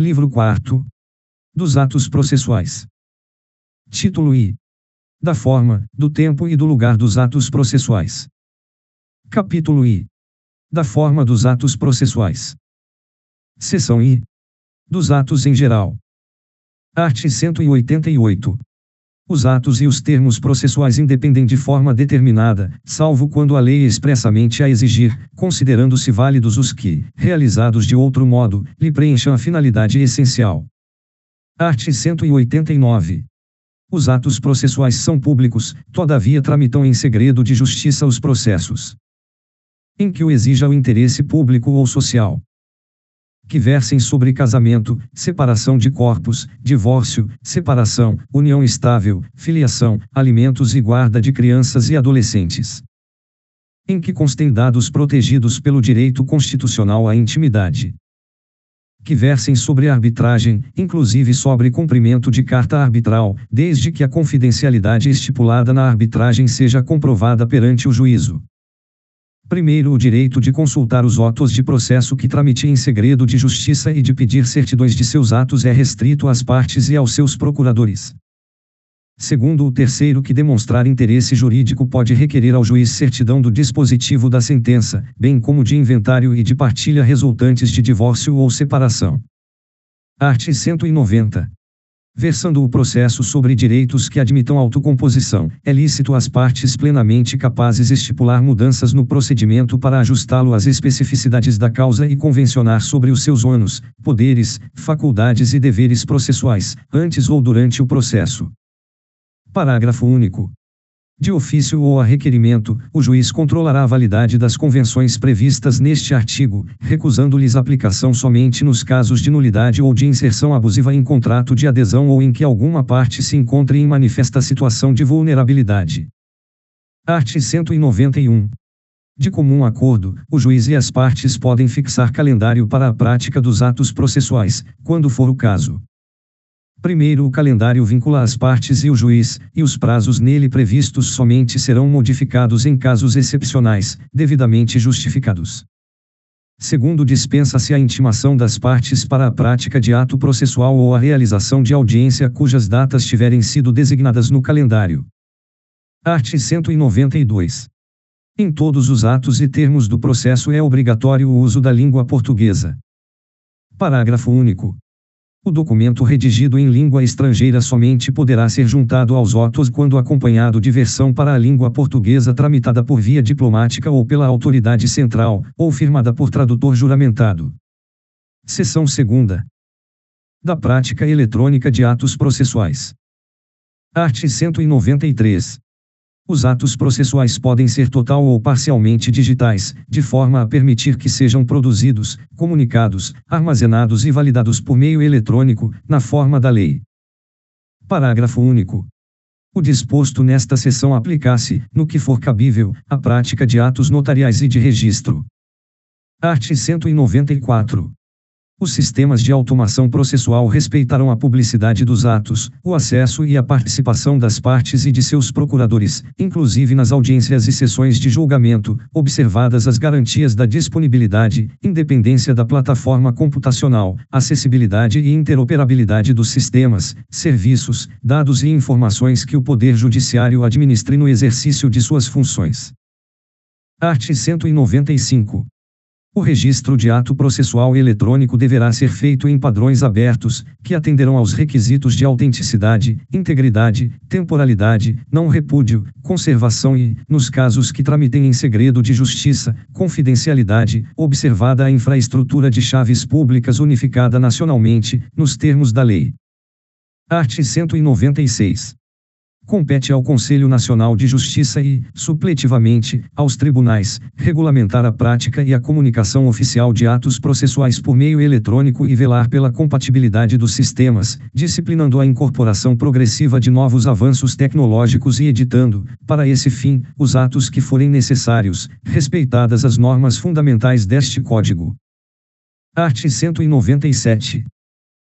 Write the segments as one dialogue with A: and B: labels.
A: Livro 4. Dos atos processuais. Título I. Da forma, do tempo e do lugar dos atos processuais. Capítulo I. Da forma dos atos processuais. Seção I. Dos atos em geral. Art. 188. Os atos e os termos processuais independem de forma determinada, salvo quando a lei expressamente a exigir, considerando-se válidos os que, realizados de outro modo, lhe preencham a finalidade essencial. Art. 189. Os atos processuais são públicos, todavia tramitam em segredo de justiça os processos em que o exija o interesse público ou social, que versem sobre casamento, separação de corpos, divórcio, separação, união estável, filiação, alimentos e guarda de crianças e adolescentes, em que constem dados protegidos pelo direito constitucional à intimidade, que versem sobre arbitragem, inclusive sobre cumprimento de carta arbitral, desde que a confidencialidade estipulada na arbitragem seja comprovada perante o juízo. Primeiro, o direito de consultar os autos de processo que tramite em segredo de justiça e de pedir certidões de seus atos é restrito às partes e aos seus procuradores. Segundo, o terceiro que demonstrar interesse jurídico pode requerer ao juiz certidão do dispositivo da sentença, bem como de inventário e de partilha resultantes de divórcio ou separação. Art. 190. Versando o processo sobre direitos que admitam autocomposição, é lícito às partes plenamente capazes estipular mudanças no procedimento para ajustá-lo às especificidades da causa e convencionar sobre os seus ônus, poderes, faculdades e deveres processuais, antes ou durante o processo. Parágrafo único. De ofício ou a requerimento, o juiz controlará a validade das convenções previstas neste artigo, recusando-lhes aplicação somente nos casos de nulidade ou de inserção abusiva em contrato de adesão ou em que alguma parte se encontre em manifesta situação de vulnerabilidade. Art. 191. De comum acordo, o juiz e as partes podem fixar calendário para a prática dos atos processuais, quando for o caso. Primeiro, o calendário vincula as partes e o juiz, e os prazos nele previstos somente serão modificados em casos excepcionais, devidamente justificados. Segundo, dispensa-se a intimação das partes para a prática de ato processual ou a realização de audiência cujas datas tiverem sido designadas no calendário. Art. 192. Em todos os atos e termos do processo é obrigatório o uso da língua portuguesa. Parágrafo único. O documento redigido em língua estrangeira somente poderá ser juntado aos autos quando acompanhado de versão para a língua portuguesa tramitada por via diplomática ou pela autoridade central, ou firmada por tradutor juramentado. Seção 2ª. Da prática eletrônica de atos processuais. Art. 193. Os atos processuais podem ser total ou parcialmente digitais, de forma a permitir que sejam produzidos, comunicados, armazenados e validados por meio eletrônico, na forma da lei. Parágrafo único. O disposto nesta seção aplica-se, no que for cabível, à prática de atos notariais e de registro. Art. 194. Os sistemas de automação processual respeitarão a publicidade dos atos, o acesso e a participação das partes e de seus procuradores, inclusive nas audiências e sessões de julgamento, observadas as garantias da disponibilidade, independência da plataforma computacional, acessibilidade e interoperabilidade dos sistemas, serviços, dados e informações que o Poder Judiciário administre no exercício de suas funções. Art. 195. O registro de ato processual eletrônico deverá ser feito em padrões abertos, que atenderão aos requisitos de autenticidade, integridade, temporalidade, não repúdio, conservação e, nos casos que tramitem em segredo de justiça, confidencialidade, observada a infraestrutura de chaves públicas unificada nacionalmente, nos termos da lei. Art. 196. Compete ao Conselho Nacional de Justiça e, supletivamente, aos tribunais, regulamentar a prática e a comunicação oficial de atos processuais por meio eletrônico e velar pela compatibilidade dos sistemas, disciplinando a incorporação progressiva de novos avanços tecnológicos e editando, para esse fim, os atos que forem necessários, respeitadas as normas fundamentais deste Código. Art. 197.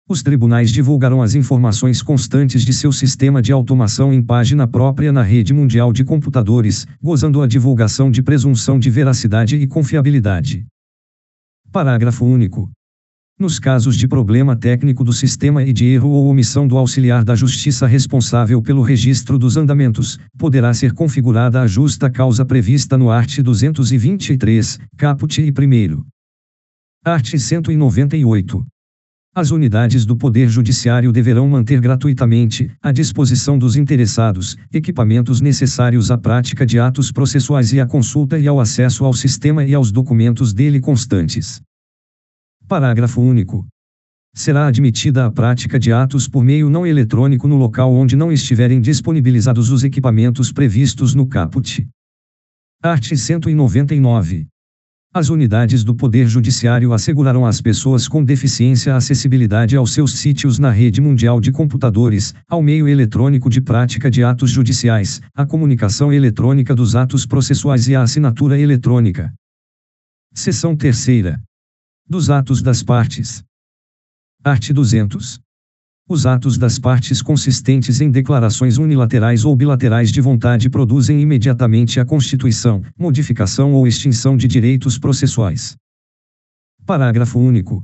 A: Os tribunais divulgarão as informações constantes de seu sistema de automação em página própria na rede mundial de computadores, gozando a divulgação de presunção de veracidade e confiabilidade. Parágrafo único. Nos casos de problema técnico do sistema e de erro ou omissão do auxiliar da justiça responsável pelo registro dos andamentos, poderá ser configurada a justa causa prevista no art. 223, caput e 1º. Art. 198. As unidades do Poder Judiciário deverão manter gratuitamente, à disposição dos interessados, equipamentos necessários à prática de atos processuais e à consulta e ao acesso ao sistema e aos documentos dele constantes. Parágrafo único. Será admitida a prática de atos por meio não eletrônico no local onde não estiverem disponibilizados os equipamentos previstos no caput. Art. 199. As unidades do Poder Judiciário assegurarão às pessoas com deficiência a acessibilidade aos seus sítios na rede mundial de computadores, ao meio eletrônico de prática de atos judiciais, à comunicação eletrônica dos atos processuais e à assinatura eletrônica. Seção 3ª. Dos atos das partes. Art. 200. Os atos das partes consistentes em declarações unilaterais ou bilaterais de vontade produzem imediatamente a constituição, modificação ou extinção de direitos processuais. Parágrafo único.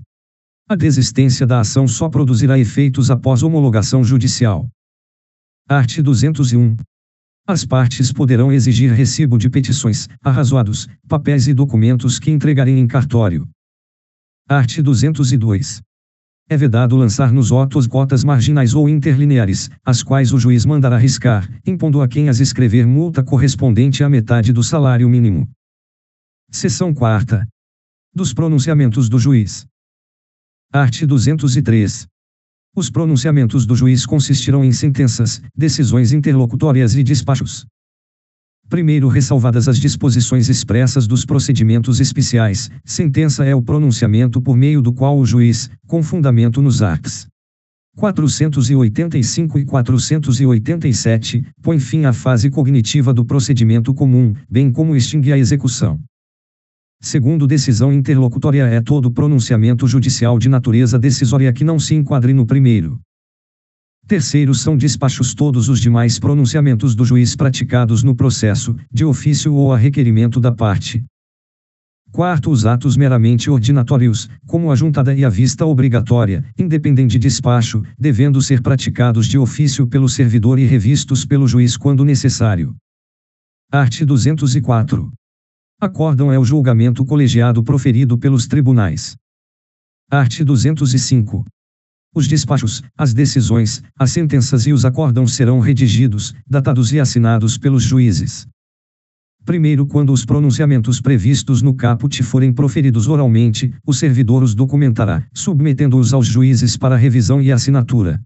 A: A desistência da ação só produzirá efeitos após homologação judicial. Art. 201. As partes poderão exigir recibo de petições, arrazoados, papéis e documentos que entregarem em cartório. Art. 202. É vedado lançar nos autos cotas marginais ou interlineares, as quais o juiz mandará riscar, impondo a quem as escrever multa correspondente à metade do salário mínimo. Seção 4ª. Dos pronunciamentos do juiz. Art. 203. Os pronunciamentos do juiz consistirão em sentenças, decisões interlocutórias e despachos. Primeiro, ressalvadas as disposições expressas dos procedimentos especiais, sentença é o pronunciamento por meio do qual o juiz, com fundamento nos arts. 485 e 487, põe fim à fase cognitiva do procedimento comum, bem como extingue a execução. Segundo, decisão interlocutória é todo pronunciamento judicial de natureza decisória que não se enquadre no primeiro. Terceiro, são despachos todos os demais pronunciamentos do juiz praticados no processo, de ofício ou a requerimento da parte. Quarto, os atos meramente ordinatórios, como a juntada e a vista obrigatória, independente de despacho, devendo ser praticados de ofício pelo servidor e revistos pelo juiz quando necessário. Art. 204. Acórdão é o julgamento colegiado proferido pelos tribunais. Art. 205. Os despachos, as decisões, as sentenças e os acórdãos serão redigidos, datados e assinados pelos juízes. Primeiro, quando os pronunciamentos previstos no caput forem proferidos oralmente, o servidor os documentará, submetendo-os aos juízes para revisão e assinatura.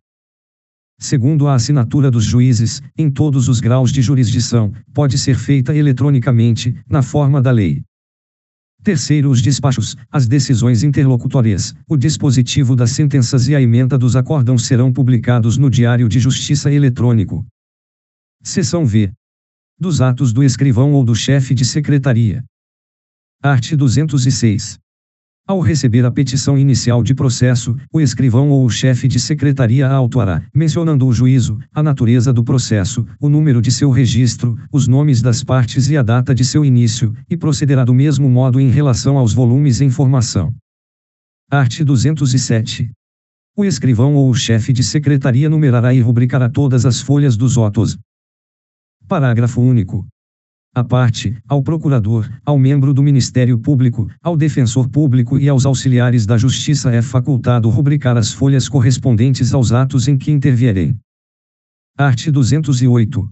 A: Segundo, a assinatura dos juízes, em todos os graus de jurisdição, pode ser feita eletronicamente, na forma da lei. Terceiro, os despachos, as decisões interlocutórias, o dispositivo das sentenças e a ementa dos acórdãos serão publicados no Diário de Justiça eletrônico. Seção V. Dos atos do escrivão ou do chefe de secretaria. Art. 206. Ao receber a petição inicial de processo, o escrivão ou o chefe de secretaria a autuará, mencionando o juízo, a natureza do processo, o número de seu registro, os nomes das partes e a data de seu início, e procederá do mesmo modo em relação aos volumes em formação. Art. 207. O escrivão ou o chefe de secretaria numerará e rubricará todas as folhas dos autos. Parágrafo único. À parte, ao procurador, ao membro do Ministério Público, ao defensor público e aos auxiliares da Justiça é facultado rubricar as folhas correspondentes aos atos em que intervierem. Art. 208.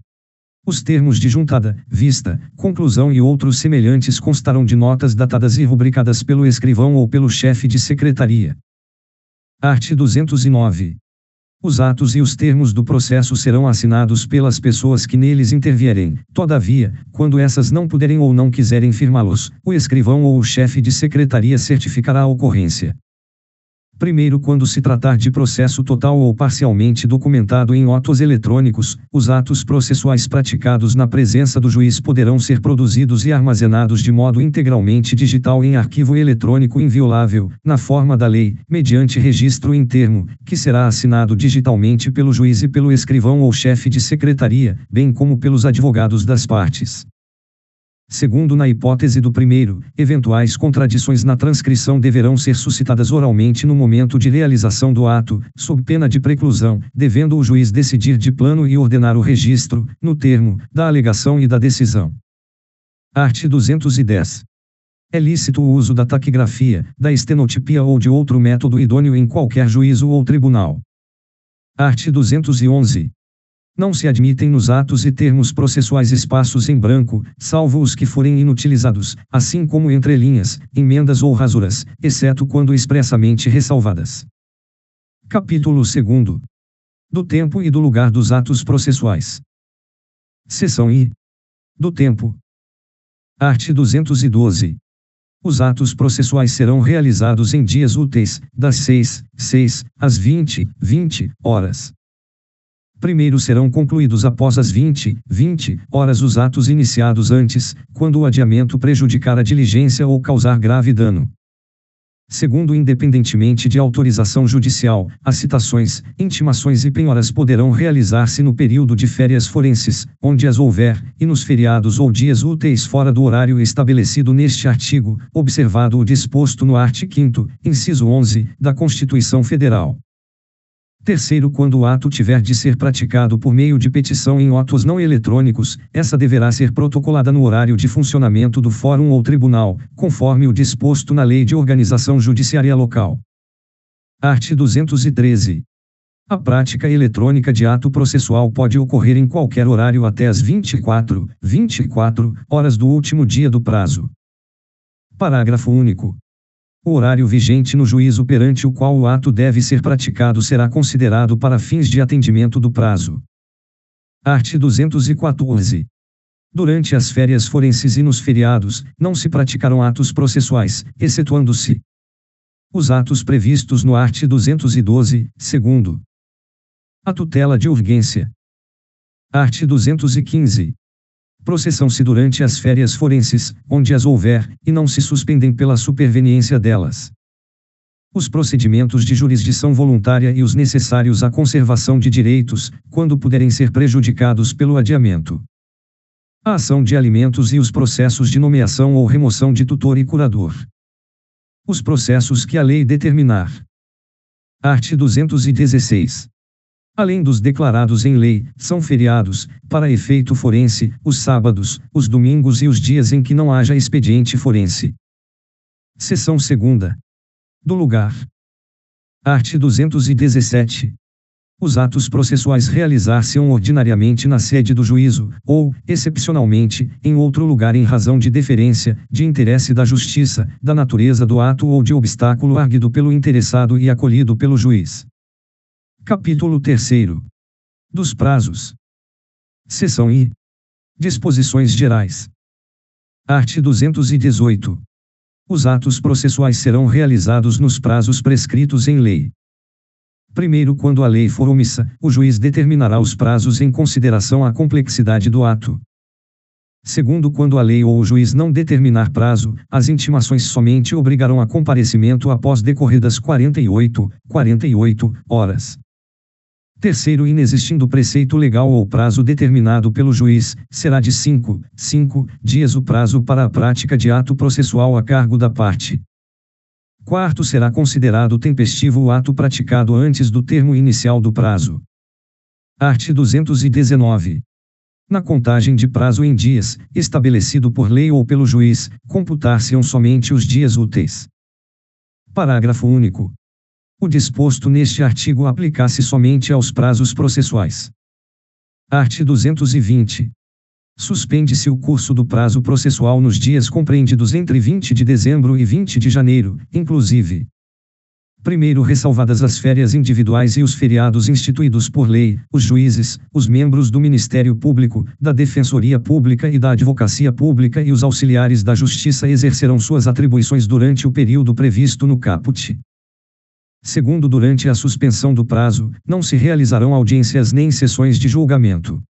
A: Os termos de juntada, vista, conclusão e outros semelhantes constarão de notas datadas e rubricadas pelo escrivão ou pelo chefe de secretaria. Art. 209. Os atos e os termos do processo serão assinados pelas pessoas que neles intervierem. Todavia, quando essas não puderem ou não quiserem firmá-los, o escrivão ou o chefe de secretaria certificará a ocorrência. Primeiro, quando se tratar de processo total ou parcialmente documentado em autos eletrônicos, os atos processuais praticados na presença do juiz poderão ser produzidos e armazenados de modo integralmente digital em arquivo eletrônico inviolável, na forma da lei, mediante registro em termo, que será assinado digitalmente pelo juiz e pelo escrivão ou chefe de secretaria, bem como pelos advogados das partes. Segundo, na hipótese do primeiro, eventuais contradições na transcrição deverão ser suscitadas oralmente no momento de realização do ato, sob pena de preclusão, devendo o juiz decidir de plano e ordenar o registro, no termo, da alegação e da decisão. Art. 210. É lícito o uso da taquigrafia, da estenotipia ou de outro método idôneo em qualquer juízo ou tribunal. Art. 211. Não se admitem nos atos e termos processuais espaços em branco, salvo os que forem inutilizados, assim como entrelinhas, emendas ou rasuras, exceto quando expressamente ressalvadas. Capítulo 2. Do tempo e do lugar dos atos processuais. Seção I. Do tempo. Art. 212. Os atos processuais serão realizados em dias úteis, das 6 às 20 horas. Primeiro serão concluídos após as 20 horas os atos iniciados antes, quando o adiamento prejudicar a diligência ou causar grave dano. Segundo, independentemente de autorização judicial, as citações, intimações e penhoras poderão realizar-se no período de férias forenses, onde as houver, e nos feriados ou dias úteis fora do horário estabelecido neste artigo, observado o disposto no art. 5º, inciso 11, da Constituição Federal. Terceiro, quando o ato tiver de ser praticado por meio de petição em autos não eletrônicos, essa deverá ser protocolada no horário de funcionamento do fórum ou tribunal, conforme o disposto na Lei de Organização Judiciária Local. Art. 213. A prática eletrônica de ato processual pode ocorrer em qualquer horário até as 24 horas do último dia do prazo. Parágrafo único. O horário vigente no juízo perante o qual o ato deve ser praticado será considerado para fins de atendimento do prazo. Art. 214. Durante as férias forenses e nos feriados, não se praticarão atos processuais, excetuando-se os atos previstos no art. 212, segundo. A tutela de urgência. Art. 215. Processam-se durante as férias forenses, onde as houver, e não se suspendem pela superveniência delas os procedimentos de jurisdição voluntária e os necessários à conservação de direitos, quando puderem ser prejudicados pelo adiamento. A ação de alimentos e os processos de nomeação ou remoção de tutor e curador. Os processos que a lei determinar. Art. 216. Além dos declarados em lei, são feriados, para efeito forense, os sábados, os domingos e os dias em que não haja expediente forense. Seção 2ª. Do lugar. Art. 217. Os atos processuais realizar-se-ão ordinariamente na sede do juízo, ou, excepcionalmente, em outro lugar em razão de deferência, de interesse da justiça, da natureza do ato ou de obstáculo arguido pelo interessado e acolhido pelo juiz. Capítulo 3. Dos prazos. Seção I. Disposições gerais. Art. 218. Os atos processuais serão realizados nos prazos prescritos em lei. Primeiro, quando a lei for omissa, o juiz determinará os prazos em consideração à complexidade do ato. Segundo, quando a lei ou o juiz não determinar prazo, as intimações somente obrigarão a comparecimento após decorridas 48 horas. Terceiro, inexistindo preceito legal ou prazo determinado pelo juiz, será de 5 dias o prazo para a prática de ato processual a cargo da parte. Quarto, será considerado tempestivo o ato praticado antes do termo inicial do prazo. Art. 219. Na contagem de prazo em dias, estabelecido por lei ou pelo juiz, computar-se-ão somente os dias úteis. Parágrafo único. O disposto neste artigo aplica-se somente aos prazos processuais. Art. 220. Suspende-se o curso do prazo processual nos dias compreendidos entre 20 de dezembro e 20 de janeiro, inclusive. Primeiro, ressalvadas as férias individuais e os feriados instituídos por lei, os juízes, os membros do Ministério Público, da Defensoria Pública e da Advocacia Pública e os auxiliares da Justiça exercerão suas atribuições durante o período previsto no caput. Segundo, durante a suspensão do prazo, não se realizarão audiências nem sessões de julgamento.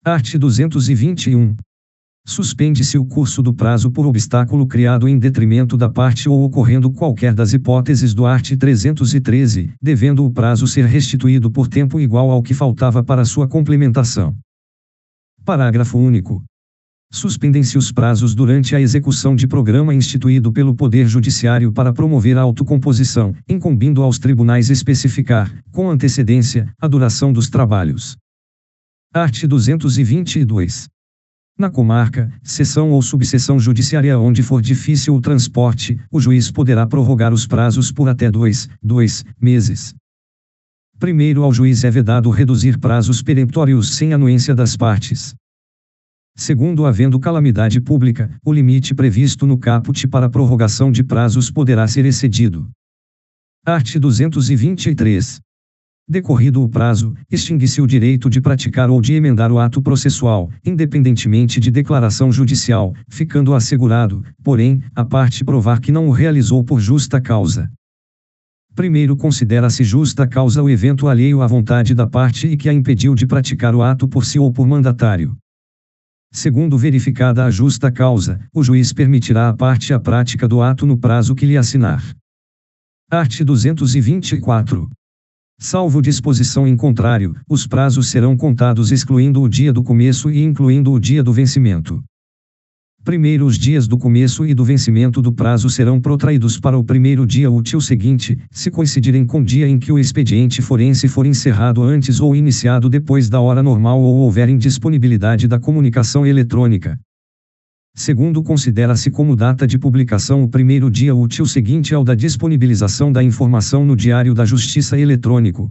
A: Art. 221. Suspende-se o curso do prazo por obstáculo criado em detrimento da parte ou ocorrendo qualquer das hipóteses do art. 313, devendo o prazo ser restituído por tempo igual ao que faltava para sua complementação. Parágrafo único. Suspendem-se os prazos durante a execução de programa instituído pelo Poder Judiciário para promover a autocomposição, incumbindo aos tribunais especificar, com antecedência, a duração dos trabalhos. Art. 222. Na comarca, seção ou subseção judiciária onde for difícil o transporte, o juiz poderá prorrogar os prazos por até 2 meses. Primeiro, ao juiz é vedado reduzir prazos peremptórios sem anuência das partes. Segundo, havendo calamidade pública, o limite previsto no caput para prorrogação de prazos poderá ser excedido. Art. 223. Decorrido o prazo, extingue-se o direito de praticar ou de emendar o ato processual, independentemente de declaração judicial, ficando assegurado, porém, a parte provar que não o realizou por justa causa. Primeiro, considera-se justa causa o evento alheio à vontade da parte e que a impediu de praticar o ato por si ou por mandatário. Segundo, verificada a justa causa, o juiz permitirá à parte a prática do ato no prazo que lhe assinar. Art. 224. Salvo disposição em contrário, os prazos serão contados excluindo o dia do começo e incluindo o dia do vencimento. Primeiro, os dias do começo e do vencimento do prazo serão protraídos para o primeiro dia útil seguinte, se coincidirem com o dia em que o expediente forense for encerrado antes ou iniciado depois da hora normal ou houver indisponibilidade da comunicação eletrônica. Segundo, considera-se como data de publicação o primeiro dia útil seguinte ao da disponibilização da informação no Diário da Justiça eletrônico.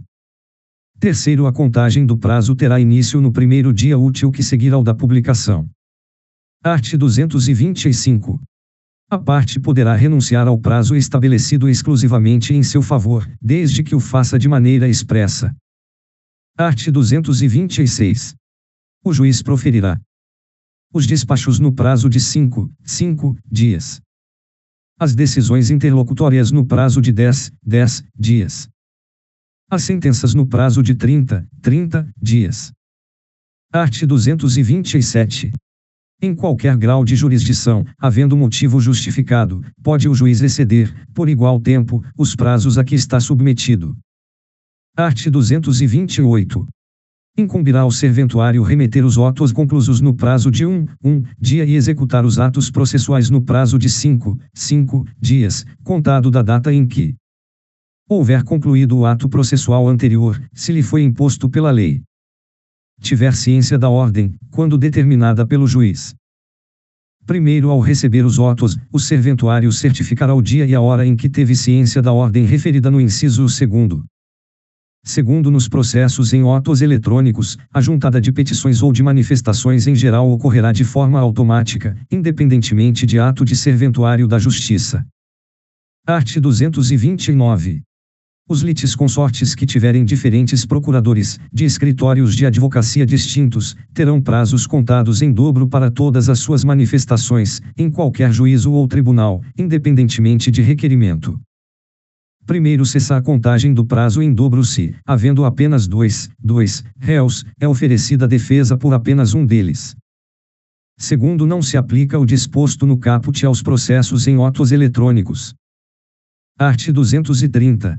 A: Terceiro, a contagem do prazo terá início no primeiro dia útil que seguir ao da publicação. Art. 225. A parte poderá renunciar ao prazo estabelecido exclusivamente em seu favor, desde que o faça de maneira expressa. Art. 226. O juiz proferirá os despachos no prazo de 5 dias. As decisões interlocutórias no prazo de 10 dias. As sentenças no prazo de 30 dias. Art. 227. Em qualquer grau de jurisdição, havendo motivo justificado, pode o juiz exceder, por igual tempo, os prazos a que está submetido. Art. 228. Incumbirá ao serventuário remeter os autos conclusos no prazo de um dia e executar os atos processuais no prazo de 5 dias, contado da data em que houver concluído o ato processual anterior, se lhe foi imposto pela lei. Tiver ciência da ordem, quando determinada pelo juiz. Primeiro, ao receber os autos, o serventuário certificará o dia e a hora em que teve ciência da ordem referida no inciso 2º. Segundo, nos processos em autos eletrônicos, a juntada de petições ou de manifestações em geral ocorrerá de forma automática, independentemente de ato de serventuário da Justiça. Art. 229. Os litisconsortes que tiverem diferentes procuradores, de escritórios de advocacia distintos, terão prazos contados em dobro para todas as suas manifestações, em qualquer juízo ou tribunal, independentemente de requerimento. Primeiro, cessa a contagem do prazo em dobro se, havendo apenas dois réus, é oferecida defesa por apenas um deles. Segundo, não se aplica o disposto no caput aos processos em autos eletrônicos. Art. 230.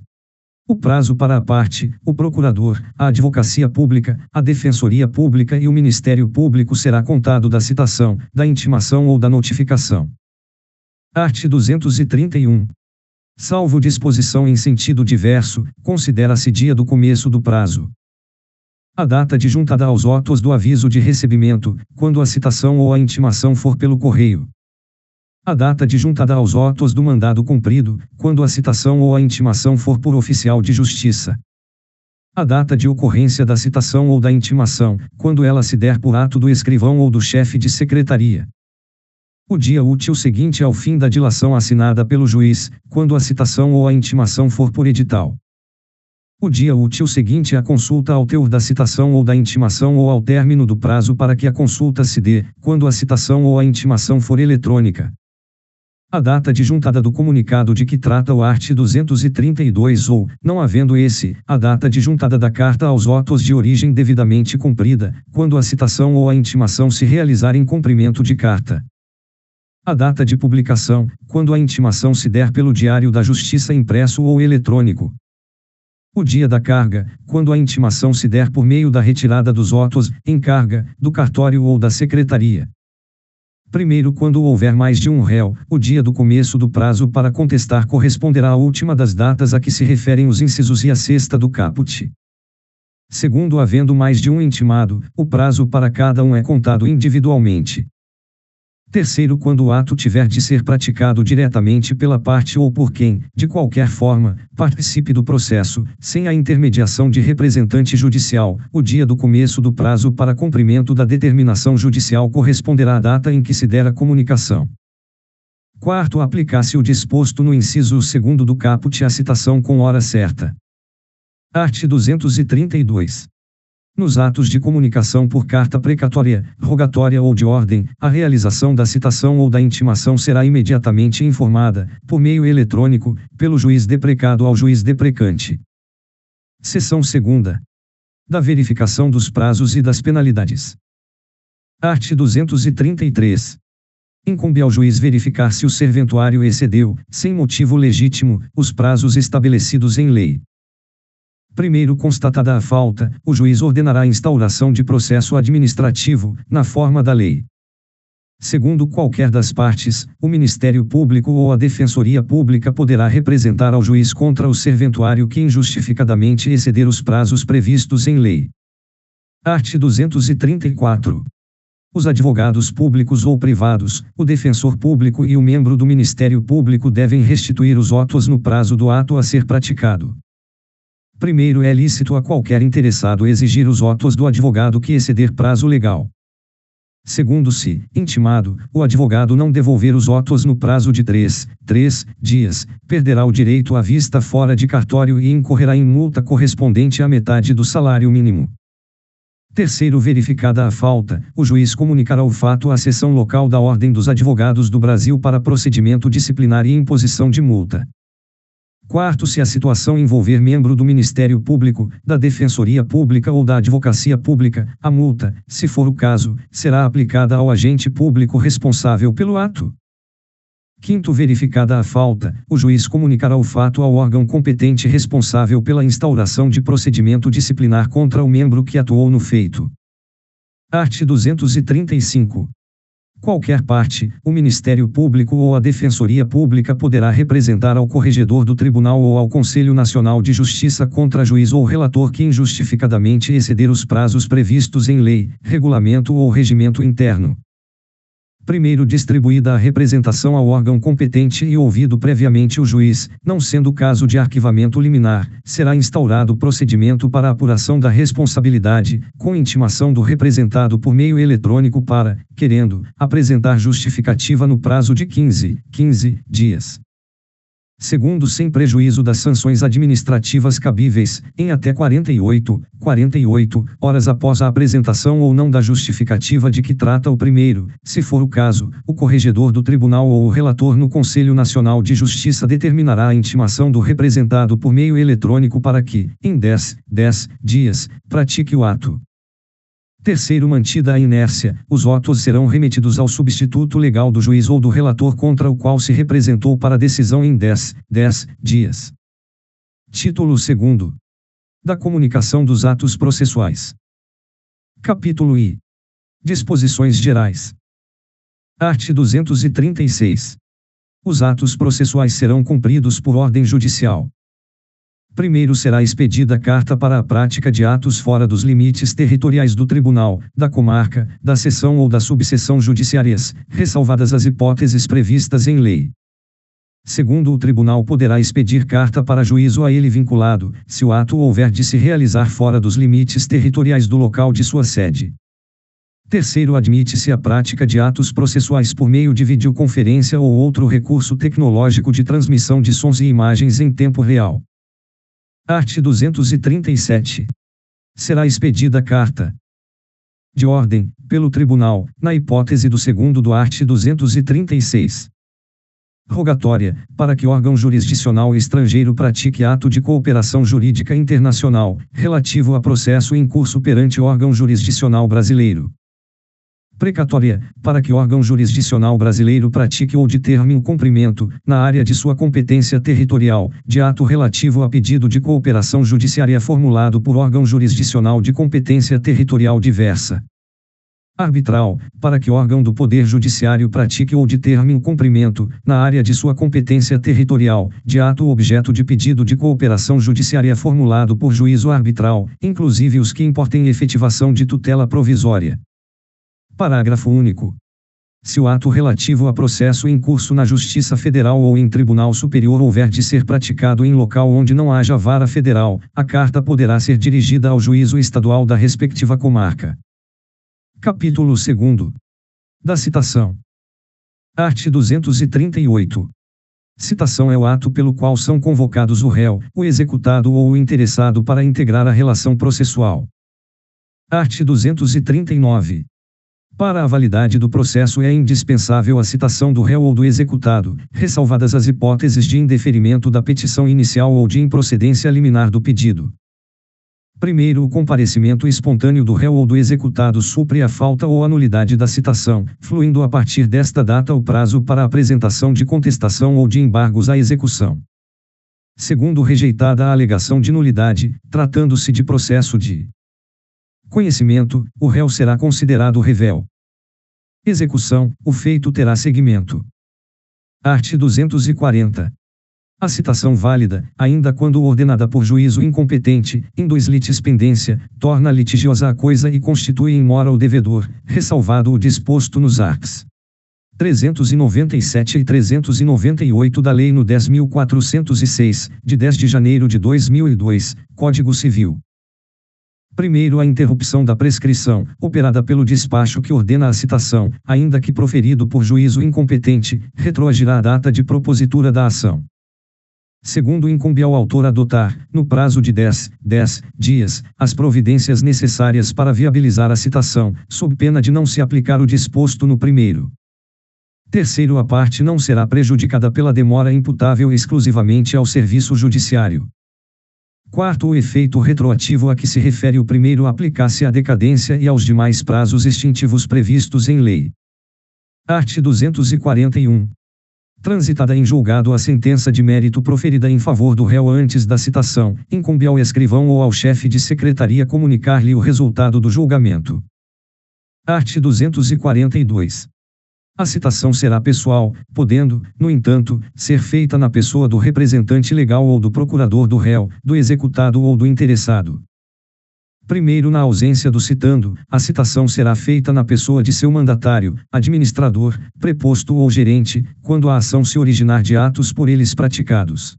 A: O prazo para a parte, o procurador, a advocacia pública, a defensoria pública e o Ministério Público será contado da citação, da intimação ou da notificação. Art. 231. Salvo disposição em sentido diverso, considera-se dia do começo do prazo a data de juntada aos autos do aviso de recebimento, quando a citação ou a intimação for pelo correio. A data de juntada aos autos do mandado cumprido, quando a citação ou a intimação for por oficial de justiça. A data de ocorrência da citação ou da intimação, quando ela se der por ato do escrivão ou do chefe de secretaria. O dia útil seguinte ao fim da dilação assinada pelo juiz, quando a citação ou a intimação for por edital. O dia útil seguinte à consulta ao teor da citação ou da intimação ou ao término do prazo para que a consulta se dê, quando a citação ou a intimação for eletrônica. A data de juntada do comunicado de que trata o art. 232 ou, não havendo esse, a data de juntada da carta aos autos de origem devidamente cumprida, quando a citação ou a intimação se realizar em cumprimento de carta. A data de publicação, quando a intimação se der pelo Diário da Justiça impresso ou eletrônico. O dia da carga, quando a intimação se der por meio da retirada dos autos, em carga, do cartório ou da secretaria. Primeiro, quando houver mais de um réu, o dia do começo do prazo para contestar corresponderá à última das datas a que se referem os incisos e a sexta do caput. Segundo, havendo mais de um intimado, o prazo para cada um é contado individualmente. Terceiro, quando o ato tiver de ser praticado diretamente pela parte ou por quem, de qualquer forma, participe do processo, sem a intermediação de representante judicial, o dia do começo do prazo para cumprimento da determinação judicial corresponderá à data em que se der a comunicação. Quarto, aplicar-se o disposto no inciso 2º do caput à citação com hora certa. Art. 232. Nos atos de comunicação por carta precatória, rogatória ou de ordem, a realização da citação ou da intimação será imediatamente informada, por meio eletrônico, pelo juiz deprecado ao juiz deprecante. Seção 2ª. Da verificação dos prazos e das penalidades. Art. 233. Incumbe ao juiz verificar se o serventuário excedeu, sem motivo legítimo, os prazos estabelecidos em lei. Primeiro, constatada a falta, o juiz ordenará a instauração de processo administrativo, na forma da lei. Segundo, qualquer das partes, o Ministério Público ou a Defensoria Pública poderá representar ao juiz contra o serventuário que injustificadamente exceder os prazos previstos em lei. Art. 234. Os advogados públicos ou privados, o defensor público e o membro do Ministério Público devem restituir os autos no prazo do ato a ser praticado. Primeiro, é lícito a qualquer interessado exigir os autos do advogado que exceder prazo legal. Segundo, se, intimado, o advogado não devolver os autos no prazo de 3 dias, perderá o direito à vista fora de cartório e incorrerá em multa correspondente à metade do salário mínimo. Terceiro, verificada a falta, o juiz comunicará o fato à seção local da Ordem dos Advogados do Brasil para procedimento disciplinar e imposição de multa. Quarto, se a situação envolver membro do Ministério Público, da Defensoria Pública ou da Advocacia Pública, a multa, se for o caso, será aplicada ao agente público responsável pelo ato. Quinto, verificada a falta, o juiz comunicará o fato ao órgão competente responsável pela instauração de procedimento disciplinar contra o membro que atuou no feito. Art. 235. Qualquer parte, o Ministério Público ou a Defensoria Pública poderá representar ao corregedor do Tribunal ou ao Conselho Nacional de Justiça contra juiz ou relator que injustificadamente exceder os prazos previstos em lei, regulamento ou regimento interno. Primeiro, distribuída a representação ao órgão competente e ouvido previamente o juiz, não sendo caso de arquivamento liminar, será instaurado procedimento para apuração da responsabilidade, com intimação do representado por meio eletrônico para, querendo, apresentar justificativa no prazo de 15 dias. Segundo, sem prejuízo das sanções administrativas cabíveis, em até 48 horas após a apresentação ou não da justificativa de que trata o primeiro, se for o caso, o corregedor do tribunal ou o relator no Conselho Nacional de Justiça determinará a intimação do representado por meio eletrônico para que, em 10 dias, pratique o ato. Terceiro, mantida a inércia, os autos serão remetidos ao substituto legal do juiz ou do relator contra o qual se representou para decisão em 10 dias. Título 2º. Da comunicação dos atos processuais. Capítulo I. Disposições gerais. Art. 236. Os atos processuais serão cumpridos por ordem judicial. Primeiro, será expedida carta para a prática de atos fora dos limites territoriais do tribunal, da comarca, da seção ou da subseção judiciárias, ressalvadas as hipóteses previstas em lei. Segundo, o tribunal poderá expedir carta para juízo a ele vinculado, se o ato houver de se realizar fora dos limites territoriais do local de sua sede. Terceiro, admite-se a prática de atos processuais por meio de videoconferência ou outro recurso tecnológico de transmissão de sons e imagens em tempo real. Art. 237. Será expedida carta de ordem, pelo tribunal, na hipótese do segundo do art. 236. Rogatória, para que órgão jurisdicional estrangeiro pratique ato de cooperação jurídica internacional, relativo a processo em curso perante órgão jurisdicional brasileiro. Precatória, para que órgão jurisdicional brasileiro pratique ou determine o cumprimento, na área de sua competência territorial, de ato relativo a pedido de cooperação judiciária formulado por órgão jurisdicional de competência territorial diversa. arbitral, para que órgão do Poder Judiciário pratique ou determine o cumprimento, na área de sua competência territorial, de ato ou objeto de pedido de cooperação judiciária formulado por juízo arbitral, inclusive os que importem efetivação de tutela provisória. Parágrafo único. Se o ato relativo a processo em curso na Justiça Federal ou em Tribunal Superior houver de ser praticado em local onde não haja vara federal, a carta poderá ser dirigida ao juízo estadual da respectiva comarca. Capítulo 2. Da citação. Art. 238. Citação é o ato pelo qual são convocados o réu, o executado ou o interessado para integrar a relação processual. Art. 239. Para a validade do processo é indispensável a citação do réu ou do executado, ressalvadas as hipóteses de indeferimento da petição inicial ou de improcedência liminar do pedido. Primeiro, o comparecimento espontâneo do réu ou do executado supre a falta ou a nulidade da citação, fluindo a partir desta data o prazo para a apresentação de contestação ou de embargos à execução. Segundo, rejeitada a alegação de nulidade, tratando-se de processo de conhecimento, o réu será considerado rével. Execução, o feito terá seguimento. Art. 240. A citação válida, ainda quando ordenada por juízo incompetente, induz litispendência, torna litigiosa a coisa e constitui em mora o devedor, ressalvado o disposto nos arts. 397 e 398 da Lei no 10.406, de 10 de janeiro de 2002, Código Civil. Primeiro, a interrupção da prescrição, operada pelo despacho que ordena a citação, ainda que proferido por juízo incompetente, retroagirá a data de propositura da ação. Segundo, incumbe ao autor adotar, no prazo de 10 dias, as providências necessárias para viabilizar a citação, sob pena de não se aplicar o disposto no primeiro. Terceiro, a parte não será prejudicada pela demora imputável exclusivamente ao serviço judiciário. Quarto, o efeito retroativo a que se refere o primeiro aplicar-se à decadência e aos demais prazos extintivos previstos em lei. Art. 241. Transitada em julgado a sentença de mérito proferida em favor do réu antes da citação, incumbe ao escrivão ou ao chefe de secretaria comunicar-lhe o resultado do julgamento. Art. 242. A citação será pessoal, podendo, no entanto, ser feita na pessoa do representante legal ou do procurador do réu, do executado ou do interessado. Primeiro, na ausência do citando, a citação será feita na pessoa de seu mandatário, administrador, preposto ou gerente, quando a ação se originar de atos por eles praticados.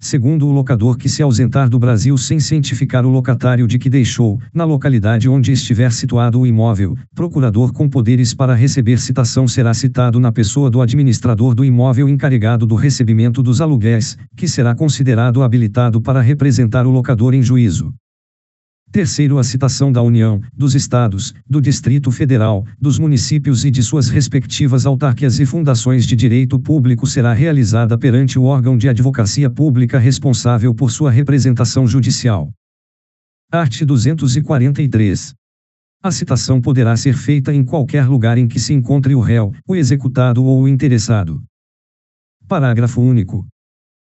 A: Segundo, o locador que se ausentar do Brasil sem cientificar o locatário de que deixou, na localidade onde estiver situado o imóvel, procurador com poderes para receber citação será citado na pessoa do administrador do imóvel encarregado do recebimento dos aluguéis, que será considerado habilitado para representar o locador em juízo. Terceiro, a citação da União, dos Estados, do Distrito Federal, dos municípios e de suas respectivas autarquias e fundações de direito público será realizada perante o órgão de advocacia pública responsável por sua representação judicial. Art. 243. A citação poderá ser feita em qualquer lugar em que se encontre o réu, o executado ou o interessado. Parágrafo único.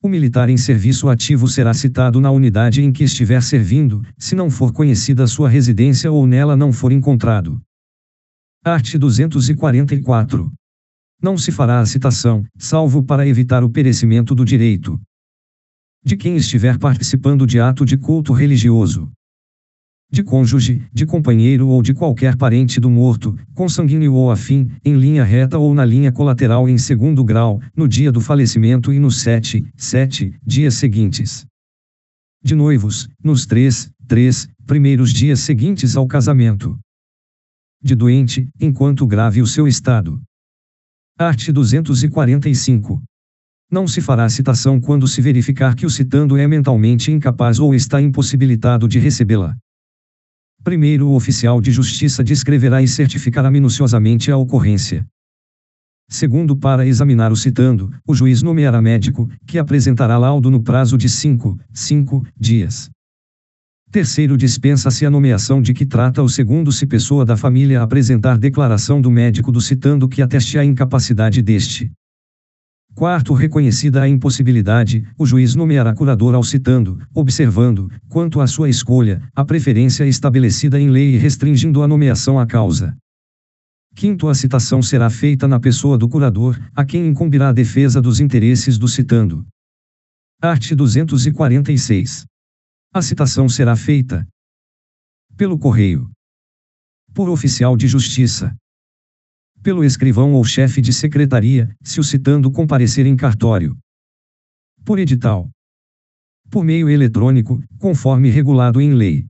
A: O militar em serviço ativo será citado na unidade em que estiver servindo, se não for conhecida sua residência ou nela não for encontrado. Art. 244. Não se fará a citação, salvo para evitar o perecimento do direito de quem estiver participando de ato de culto religioso, de cônjuge, de companheiro ou de qualquer parente do morto, consanguíneo ou afim, em linha reta ou na linha colateral em segundo grau, no dia do falecimento e nos 7 dias seguintes. De noivos, nos 3 primeiros dias seguintes ao casamento. De doente, enquanto grave o seu estado. Art. 245. Não se fará citação quando se verificar que o citando é mentalmente incapaz ou está impossibilitado de recebê-la. Primeiro, o oficial de justiça descreverá e certificará minuciosamente a ocorrência. Segundo, para examinar o citando, o juiz nomeará médico, que apresentará laudo no prazo de 5 dias. Terceiro, dispensa-se a nomeação de que trata o segundo se pessoa da família apresentar declaração do médico do citando que ateste a incapacidade deste. Quarto, reconhecida a impossibilidade, o juiz nomeará curador ao citando, observando, quanto à sua escolha, a preferência estabelecida em lei e restringindo a nomeação à causa. Quinto, a citação será feita na pessoa do curador, a quem incumbirá a defesa dos interesses do citando. Art. 246. A citação será feita pelo correio, por oficial de justiça, pelo escrivão ou chefe de secretaria, se o citando comparecer em cartório, por edital, por meio eletrônico, conforme regulado em lei.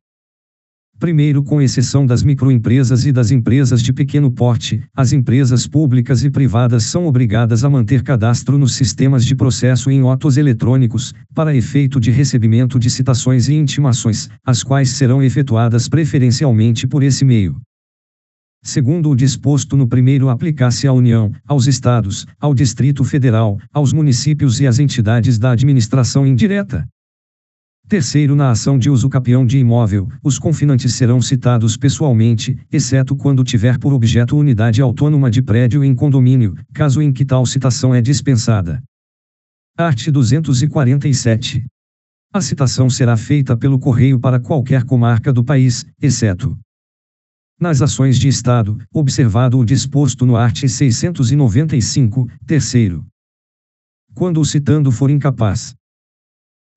A: Primeiro, com exceção das microempresas e das empresas de pequeno porte, as empresas públicas e privadas são obrigadas a manter cadastro nos sistemas de processo em autos eletrônicos, para efeito de recebimento de citações e intimações, as quais serão efetuadas preferencialmente por esse meio. Segundo o disposto no primeiro, aplicar-se à União, aos Estados, ao Distrito Federal, aos municípios e às entidades da administração indireta. Terceiro, na ação de uso capião de imóvel, os confinantes serão citados pessoalmente, exceto quando tiver por objeto unidade autônoma de prédio em condomínio, caso em que tal citação é dispensada. Art. 247. A citação será feita pelo correio para qualquer comarca do país, exceto nas ações de Estado, observado o disposto no art. 695, terceiro. Quando o citando for incapaz.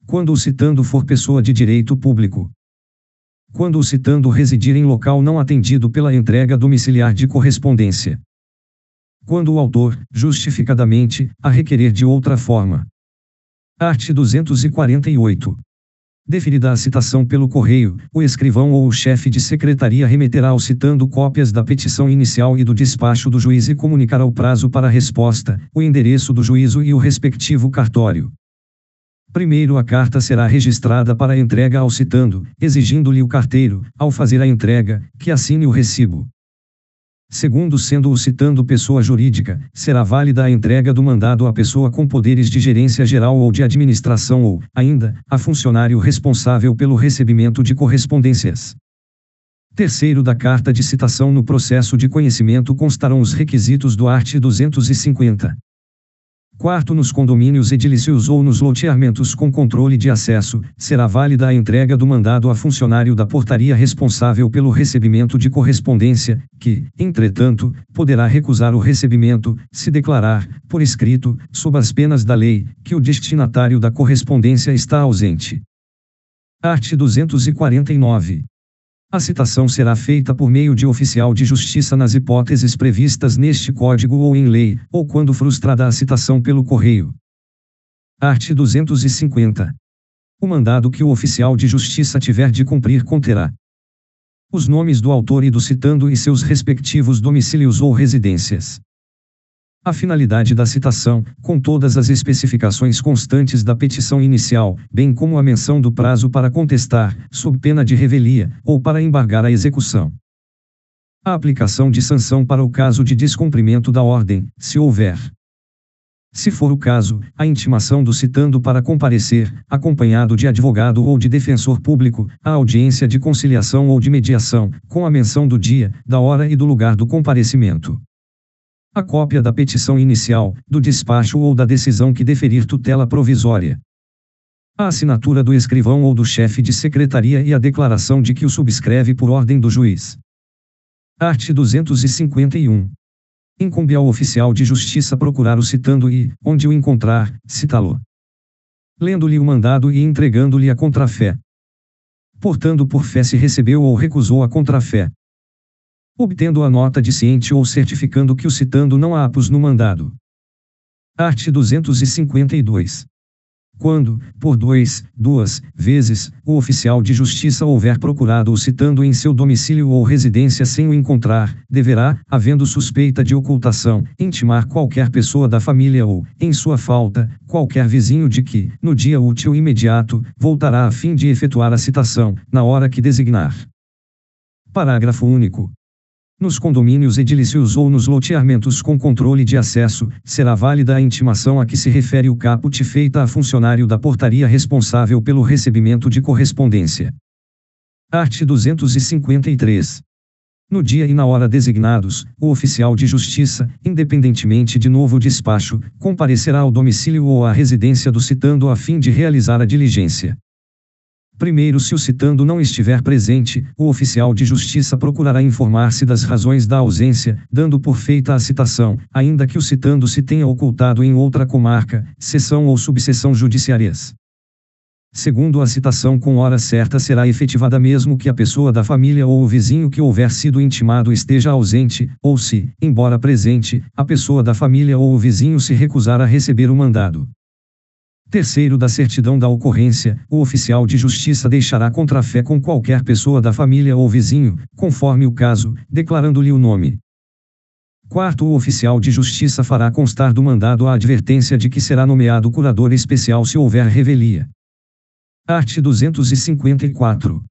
A: Quando o citando for pessoa de direito público. Quando o citando residir em local não atendido pela entrega domiciliar de correspondência. Quando o autor, justificadamente, a requerer de outra forma. Art. 248. Deferida a citação pelo correio, o escrivão ou o chefe de secretaria remeterá ao citando cópias da petição inicial e do despacho do juiz e comunicará o prazo para a resposta, o endereço do juízo e o respectivo cartório. Primeiro, a carta será registrada para entrega ao citando, exigindo-lhe o carteiro, ao fazer a entrega, que assine o recibo. Segundo, sendo o citando pessoa jurídica, será válida a entrega do mandado à pessoa com poderes de gerência geral ou de administração ou, ainda, a funcionário responsável pelo recebimento de correspondências. Terceiro, da carta de citação no processo de conhecimento constarão os requisitos do art. 250. Quarto, nos condomínios edilícios ou nos loteamentos com controle de acesso, será válida a entrega do mandado a funcionário da portaria responsável pelo recebimento de correspondência, que, entretanto, poderá recusar o recebimento, se declarar, por escrito, sob as penas da lei, que o destinatário da correspondência está ausente. Art. 249. A citação será feita por meio de oficial de justiça nas hipóteses previstas neste Código ou em lei, ou quando frustrada a citação pelo correio. Art. 250. O mandado que o oficial de justiça tiver de cumprir conterá os nomes do autor e do citando e seus respectivos domicílios ou residências. A finalidade da citação, com todas as especificações constantes da petição inicial, bem como a menção do prazo para contestar, sob pena de revelia, ou para embargar a execução. A aplicação de sanção para o caso de descumprimento da ordem, se houver. Se for o caso, a intimação do citando para comparecer, acompanhado de advogado ou de defensor público, à audiência de conciliação ou de mediação, com a menção do dia, da hora e do lugar do comparecimento. A cópia da petição inicial, do despacho ou da decisão que deferir tutela provisória. A assinatura do escrivão ou do chefe de secretaria e a declaração de que o subscreve por ordem do juiz. Art. 251. Incumbe ao oficial de justiça procurar o citando e, onde o encontrar, citá-lo. Lendo-lhe o mandado e entregando-lhe a contrafé. Portando por fé se recebeu ou recusou a contrafé. Obtendo a nota de ciente ou certificando que o citando não há apos no mandado. Art. 252. Quando, por duas vezes, o oficial de justiça houver procurado o citando em seu domicílio ou residência sem o encontrar, deverá, havendo suspeita de ocultação, intimar qualquer pessoa da família ou, em sua falta, qualquer vizinho de que, no dia útil imediato, voltará a fim de efetuar a citação, na hora que designar. Parágrafo único. Nos condomínios edilícios ou nos loteamentos com controle de acesso, será válida a intimação a que se refere o caput feita a funcionário da portaria responsável pelo recebimento de correspondência. Art. 253. No dia e na hora designados, o oficial de justiça, independentemente de novo despacho, comparecerá ao domicílio ou à residência do citando a fim de realizar a diligência. Primeiro, se o citando não estiver presente, o oficial de justiça procurará informar-se das razões da ausência, dando por feita a citação, ainda que o citando se tenha ocultado em outra comarca, seção ou subseção judiciárias. Segundo, a citação com hora certa será efetivada mesmo que a pessoa da família ou o vizinho que houver sido intimado esteja ausente, ou se, embora presente, a pessoa da família ou o vizinho se recusar a receber o mandado. Terceiro, da certidão da ocorrência, o oficial de justiça deixará contrafé com qualquer pessoa da família ou vizinho, conforme o caso, declarando-lhe o nome. Quarto, o oficial de justiça fará constar do mandado a advertência de que será nomeado curador especial se houver revelia. Art. 254.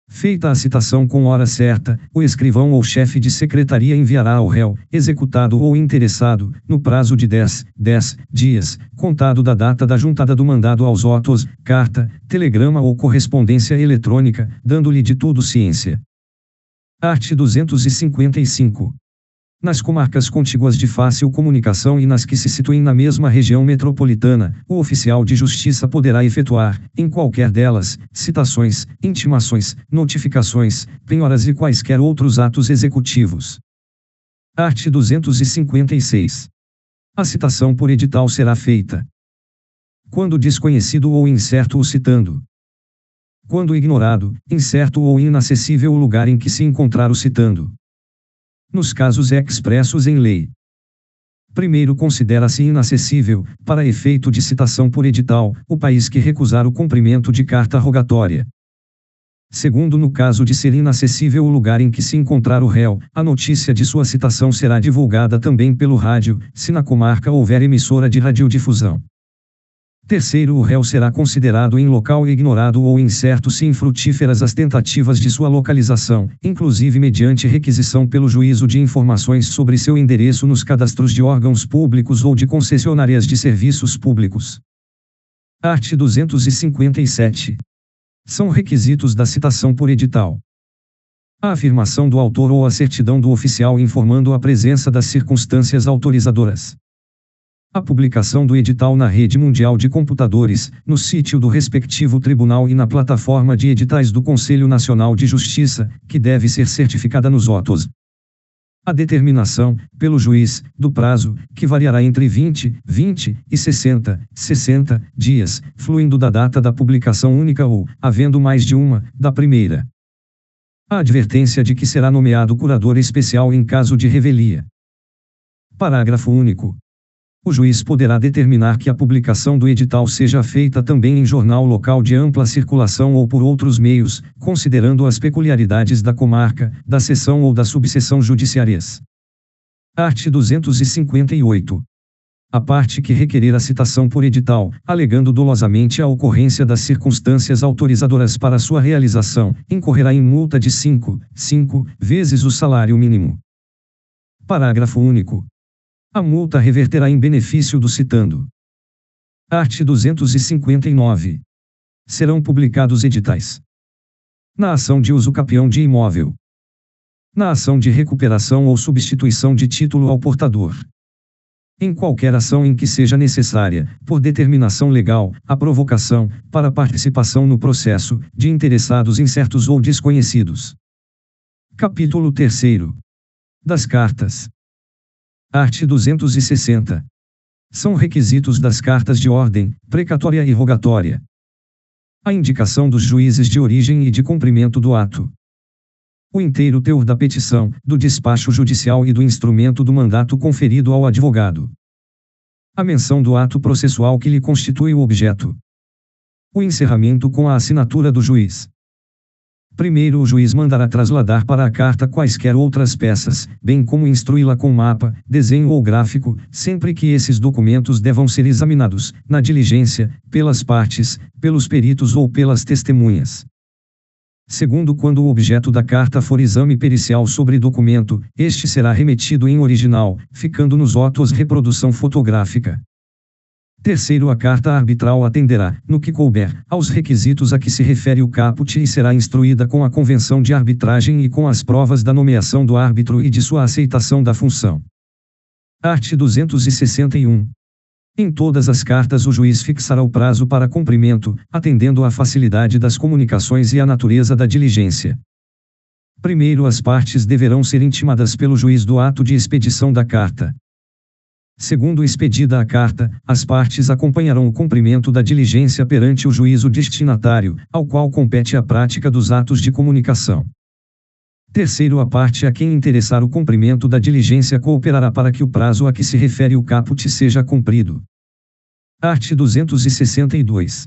A: Feita a citação com hora certa, o escrivão ou chefe de secretaria enviará ao réu, executado ou interessado, no prazo de 10 dias, contado da data da juntada do mandado aos autos, carta, telegrama ou correspondência eletrônica, dando-lhe de tudo ciência. Art. 255. Nas comarcas contíguas de fácil comunicação e nas que se situem na mesma região metropolitana, o oficial de justiça poderá efetuar, em qualquer delas, citações, intimações, notificações, penhoras e quaisquer outros atos executivos. Art. 256. A citação por edital será feita quando desconhecido ou incerto o citando. Quando ignorado, incerto ou inacessível o lugar em que se encontrar o citando. Nos casos expressos em lei. Primeiro, considera-se inacessível, para efeito de citação por edital, o país que recusar o cumprimento de carta rogatória. Segundo, no caso de ser inacessível o lugar em que se encontrar o réu, a notícia de sua citação será divulgada também pelo rádio, se na comarca houver emissora de radiodifusão. Terceiro, o réu será considerado em local ignorado ou incerto se infrutíferas as tentativas de sua localização, inclusive mediante requisição pelo juízo de informações sobre seu endereço nos cadastros de órgãos públicos ou de concessionárias de serviços públicos. Art. 257. São requisitos da citação por edital: a afirmação do autor ou a certidão do oficial informando a presença das circunstâncias autorizadoras. A publicação do edital na rede mundial de computadores, no sítio do respectivo tribunal e na plataforma de editais do Conselho Nacional de Justiça, que deve ser certificada nos autos. A determinação, pelo juiz, do prazo, que variará entre 20 e 60 dias, fluindo da data da publicação única ou, havendo mais de uma, da primeira. A advertência de que será nomeado curador especial em caso de revelia. Parágrafo único. O juiz poderá determinar que a publicação do edital seja feita também em jornal local de ampla circulação ou por outros meios, considerando as peculiaridades da comarca, da seção ou da subseção judiciárias. Art. 258. A parte que requerer a citação por edital, alegando dolosamente a ocorrência das circunstâncias autorizadoras para sua realização, incorrerá em multa de 5 vezes o salário mínimo. Parágrafo único. A multa reverterá em benefício do citando. Art. 259. Serão publicados editais: na ação de uso capião de imóvel, na ação de recuperação ou substituição de título ao portador, em qualquer ação em que seja necessária, por determinação legal, a provocação, para participação no processo, de interessados incertos ou desconhecidos. Capítulo 3. Das cartas. Art. 260. São requisitos das cartas de ordem, precatória e rogatória: a indicação dos juízes de origem e de cumprimento do ato, o inteiro teor da petição, do despacho judicial e do instrumento do mandato conferido ao advogado, a menção do ato processual que lhe constitui o objeto, o encerramento com a assinatura do juiz. Primeiro, o juiz mandará trasladar para a carta quaisquer outras peças, bem como instruí-la com mapa, desenho ou gráfico, sempre que esses documentos devam ser examinados, na diligência, pelas partes, pelos peritos ou pelas testemunhas. Segundo, quando o objeto da carta for exame pericial sobre documento, este será remetido em original, ficando nos autos reprodução fotográfica. Terceiro, a carta arbitral atenderá, no que couber, aos requisitos a que se refere o caput e será instruída com a convenção de arbitragem e com as provas da nomeação do árbitro e de sua aceitação da função. Art. 261. Em todas as cartas o juiz fixará o prazo para cumprimento, atendendo à facilidade das comunicações e à natureza da diligência. Primeiro, as partes deverão ser intimadas pelo juiz do ato de expedição da carta. Segundo, expedida a carta, as partes acompanharão o cumprimento da diligência perante o juízo destinatário, ao qual compete a prática dos atos de comunicação. Terceiro, a parte a quem interessar o cumprimento da diligência cooperará para que o prazo a que se refere o caput seja cumprido. Art. 262.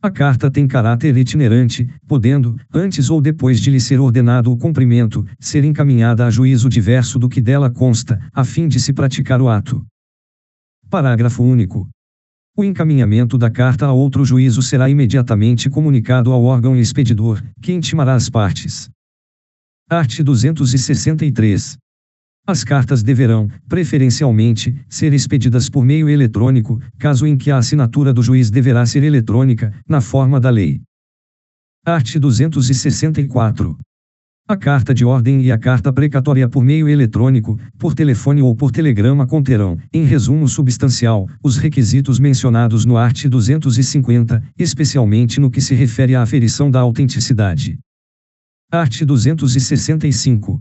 A: A carta tem caráter itinerante, podendo, antes ou depois de lhe ser ordenado o cumprimento, ser encaminhada a juízo diverso do que dela consta, a fim de se praticar o ato. Parágrafo único. O encaminhamento da carta a outro juízo será imediatamente comunicado ao órgão expedidor, que intimará as partes. Art. 263. As cartas deverão, preferencialmente, ser expedidas por meio eletrônico, caso em que a assinatura do juiz deverá ser eletrônica, na forma da lei. Art. 264. A carta de ordem e a carta precatória por meio eletrônico, por telefone ou por telegrama conterão, em resumo substancial, os requisitos mencionados no art. 250, especialmente no que se refere à aferição da autenticidade. Art. 265.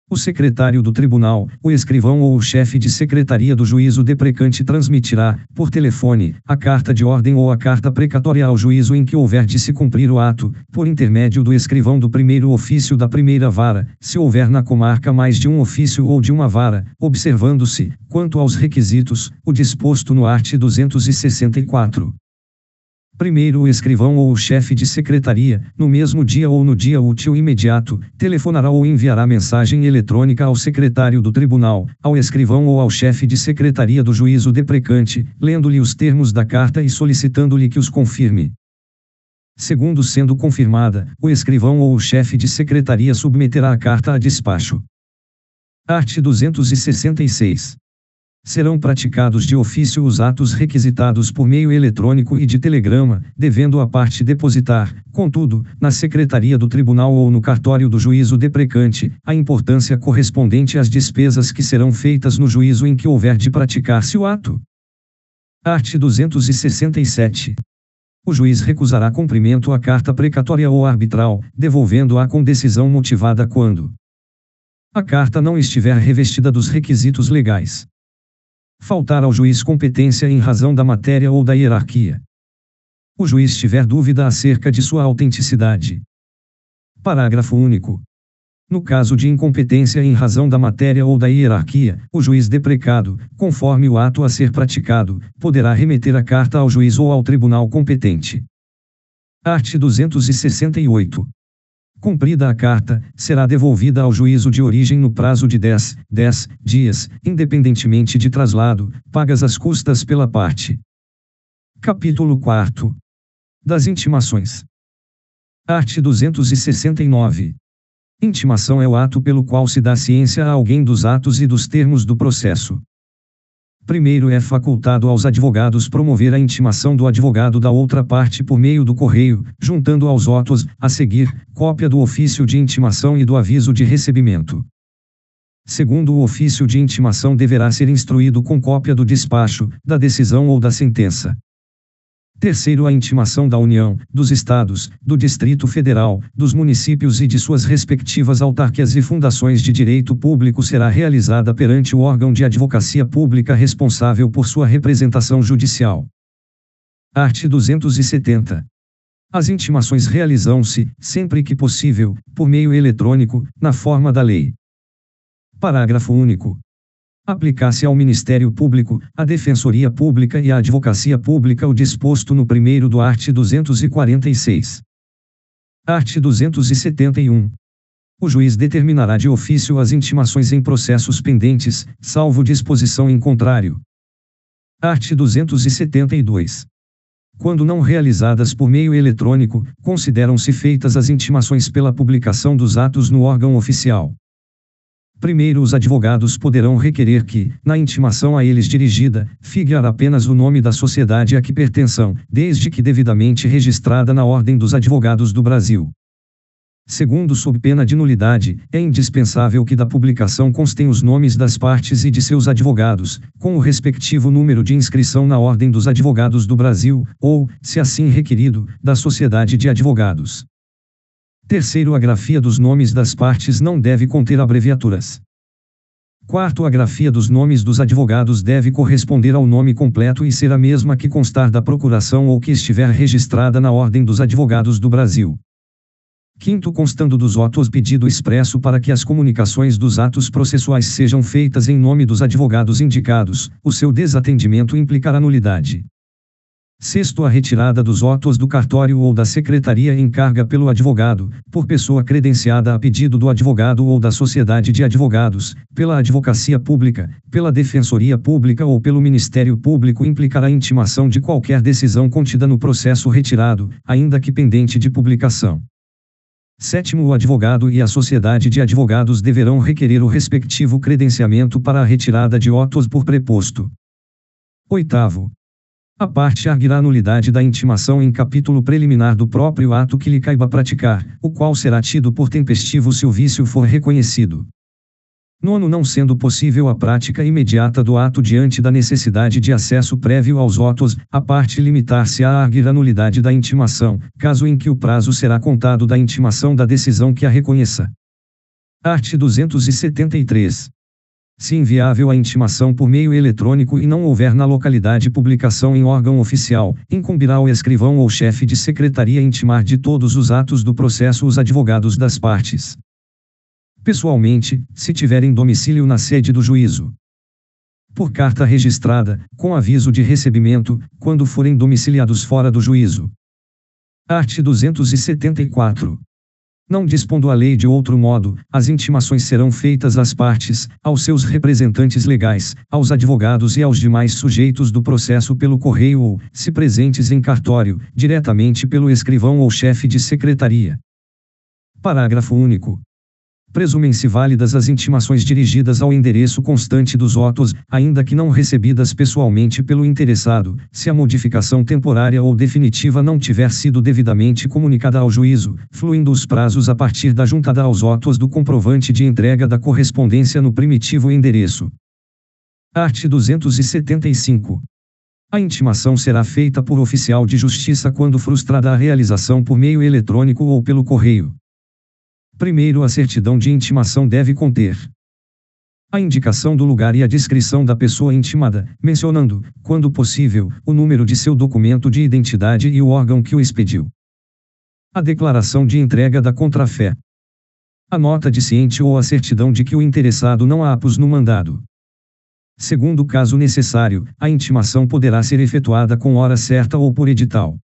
A: O secretário do tribunal, o escrivão ou o chefe de secretaria do juízo deprecante transmitirá, por telefone, a carta de ordem ou a carta precatória ao juízo em que houver de se cumprir o ato, por intermédio do escrivão do primeiro ofício da primeira vara, se houver na comarca mais de um ofício ou de uma vara, observando-se, quanto aos requisitos, o disposto no art. 264. Primeiro, o escrivão ou o chefe de secretaria, no mesmo dia ou no dia útil imediato, telefonará ou enviará mensagem eletrônica ao secretário do tribunal, ao escrivão ou ao chefe de secretaria do juízo deprecante, lendo-lhe os termos da carta e solicitando-lhe que os confirme. Segundo, sendo confirmada, o escrivão ou o chefe de secretaria submeterá a carta a despacho. Art. 266. Serão praticados de ofício os atos requisitados por meio eletrônico e de telegrama, devendo a parte depositar, contudo, na secretaria do tribunal ou no cartório do juízo deprecante, a importância correspondente às despesas que serão feitas no juízo em que houver de praticar-se o ato. Art. 267. O juiz recusará cumprimento à carta precatória ou arbitral, devolvendo-a com decisão motivada quando a carta não estiver revestida dos requisitos legais. Faltar ao juiz competência em razão da matéria ou da hierarquia. O juiz tiver dúvida acerca de sua autenticidade. Parágrafo único. No caso de incompetência em razão da matéria ou da hierarquia, o juiz deprecado, conforme o ato a ser praticado, poderá remeter a carta ao juiz ou ao tribunal competente. Art. 268. Cumprida a carta, será devolvida ao juízo de origem no prazo de 10 dias, independentemente de traslado, pagas as custas pela parte. Capítulo 4. Das intimações. Art. 269. Intimação é o ato pelo qual se dá ciência a alguém dos atos e dos termos do processo. Primeiro, é facultado aos advogados promover a intimação do advogado da outra parte por meio do correio, juntando aos autos, a seguir, cópia do ofício de intimação e do aviso de recebimento. Segundo, o ofício de intimação deverá ser instruído com cópia do despacho, da decisão ou da sentença. Terceiro, a intimação da União, dos Estados, do Distrito Federal, dos municípios e de suas respectivas autarquias e fundações de direito público será realizada perante o órgão de advocacia pública responsável por sua representação judicial. Art. 270. As intimações realizam-se, sempre que possível, por meio eletrônico, na forma da lei. Parágrafo único. Aplicar-se ao Ministério Público, à Defensoria Pública e à Advocacia Pública o disposto no primeiro do art. 246. Art. 271. O juiz determinará de ofício as intimações em processos pendentes, salvo disposição em contrário. Art. 272. Quando não realizadas por meio eletrônico, consideram-se feitas as intimações pela publicação dos atos no órgão oficial. Primeiro, os advogados poderão requerer que, na intimação a eles dirigida, figure apenas o nome da sociedade a que pertençam, desde que devidamente registrada na Ordem dos Advogados do Brasil. Segundo, sob pena de nulidade, é indispensável que da publicação constem os nomes das partes e de seus advogados, com o respectivo número de inscrição na Ordem dos Advogados do Brasil, ou, se assim requerido, da Sociedade de Advogados. Terceiro, a grafia dos nomes das partes não deve conter abreviaturas. Quarto, a grafia dos nomes dos advogados deve corresponder ao nome completo e ser a mesma que constar da procuração ou que estiver registrada na Ordem dos Advogados do Brasil. Quinto, constando dos autos pedido expresso para que as comunicações dos atos processuais sejam feitas em nome dos advogados indicados, o seu desatendimento implicará nulidade. Sexto, a retirada dos autos do cartório ou da secretaria em carga pelo advogado, por pessoa credenciada a pedido do advogado ou da sociedade de advogados, pela advocacia pública, pela defensoria pública ou pelo Ministério Público implicará intimação de qualquer decisão contida no processo retirado, ainda que pendente de publicação. Sétimo, o advogado e a sociedade de advogados deverão requerer o respectivo credenciamento para a retirada de autos por preposto. Oitavo, a parte arguirá a nulidade da intimação em capítulo preliminar do próprio ato que lhe caiba praticar, o qual será tido por tempestivo se o vício for reconhecido. Nono, não sendo possível a prática imediata do ato diante da necessidade de acesso prévio aos autos, a parte limitar-se a arguir a nulidade da intimação, caso em que o prazo será contado da intimação da decisão que a reconheça. Art. 273. Se inviável a intimação por meio eletrônico e não houver na localidade publicação em órgão oficial, incumbirá ao escrivão ou chefe de secretaria intimar de todos os atos do processo os advogados das partes. Pessoalmente, se tiverem domicílio na sede do juízo. Por carta registrada, com aviso de recebimento, quando forem domiciliados fora do juízo. Art. 274. Não dispondo a lei de outro modo, as intimações serão feitas às partes, aos seus representantes legais, aos advogados e aos demais sujeitos do processo pelo correio ou, se presentes em cartório, diretamente pelo escrivão ou chefe de secretaria. Parágrafo único. Presumem-se válidas as intimações dirigidas ao endereço constante dos autos, ainda que não recebidas pessoalmente pelo interessado, se a modificação temporária ou definitiva não tiver sido devidamente comunicada ao juízo, fluindo os prazos a partir da juntada aos autos do comprovante de entrega da correspondência no primitivo endereço. Art. 275. A intimação será feita por oficial de justiça quando frustrada a realização por meio eletrônico ou pelo correio. Primeiro, a certidão de intimação deve conter a indicação do lugar e a descrição da pessoa intimada, mencionando, quando possível, o número de seu documento de identidade e o órgão que o expediu. A declaração de entrega da contrafé. A nota de ciente ou a certidão de que o interessado não há apus no mandado. Segundo, caso necessário, a intimação poderá ser efetuada com hora certa ou por edital.